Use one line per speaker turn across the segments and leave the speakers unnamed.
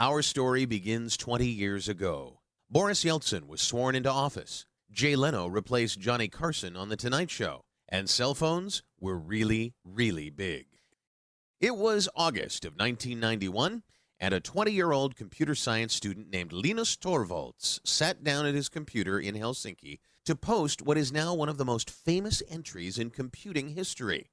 Our story begins 20 years ago. Boris Yeltsin was sworn into office. Jay Leno replaced Johnny Carson on The Tonight Show. And cell phones were really, really big. It was August of 1991, and a 20-year-old computer science student named Linus Torvalds sat down at his computer in Helsinki to post what is now one of the most famous entries in computing history.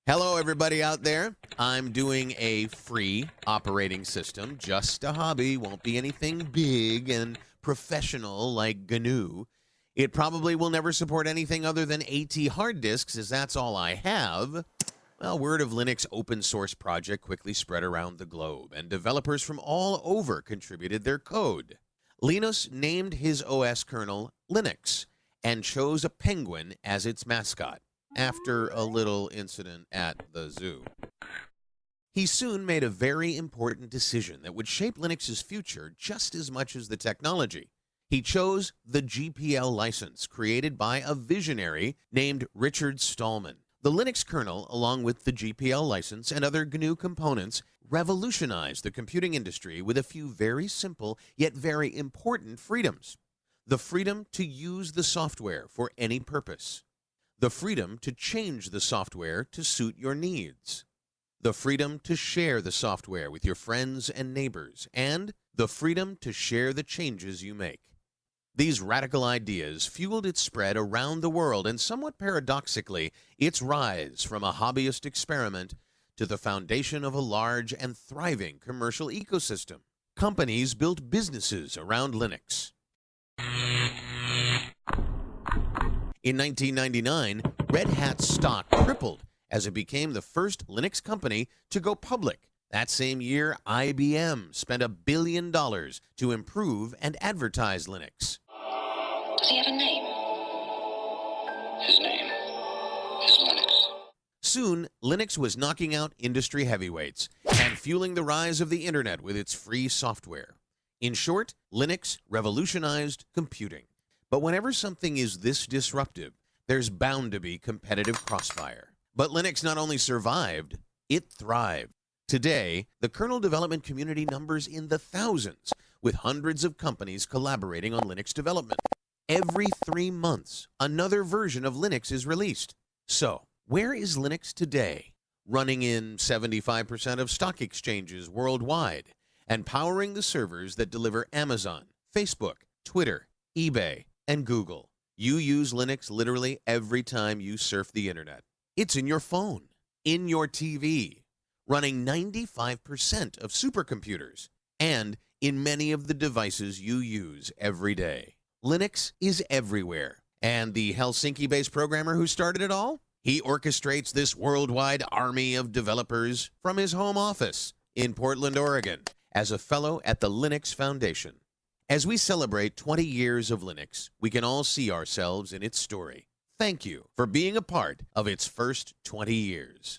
Hello, everybody out there. I'm doing a free operating system, just a hobby, won't be anything big and professional like GNU. It probably will never support anything other than AT hard disks, as that's all I have. Well, word of Linux open source project quickly spread around the globe, and developers from all over contributed their code. Linus named his OS kernel Linux and chose a penguin as its mascot, after a little incident at the zoo. He soon made a very important decision that would shape Linux's future just as much as the technology. He chose the GPL license, created by a visionary named Richard Stallman. The Linux kernel, along with the GPL license and other GNU components, revolutionized the computing industry with a few very simple yet very important freedoms. The freedom to use the software for any purpose. The freedom to change the software to suit your needs. The freedom to share the software with your friends and neighbors. And the freedom to share the changes you make. These radical ideas fueled its spread around the world, and somewhat paradoxically, its rise from a hobbyist experiment to the foundation of a large and thriving commercial ecosystem. Companies built businesses around Linux. In 1999, Red Hat's stock tripled as it became the first Linux company to go public. That same year, IBM spent $1 billion to improve and advertise Linux.
Does he have a name? His name is Linux.
Soon, Linux was knocking out industry heavyweights and fueling the rise of the internet with its free software. In short, Linux revolutionized computing. But whenever something is this disruptive, there's bound to be competitive crossfire. But Linux not only survived, it thrived. Today, the kernel development community numbers in the thousands, with hundreds of companies collaborating on Linux development. Every 3 months, another version of Linux is released. So, where is Linux today? Running in 75% of stock exchanges worldwide, and powering the servers that deliver Amazon, Facebook, Twitter, eBay, and Google. You use Linux literally every time you surf the internet. It's in your phone, in your TV, running 95% of supercomputers, and in many of the devices you use every day. Linux is everywhere. And the Helsinki-based programmer who started it all? He orchestrates this worldwide army of developers from his home office in Portland, Oregon, as a fellow at the Linux Foundation. As we celebrate 20 years of Linux, we can all see ourselves in its story. Thank you for being a part of its first 20 years.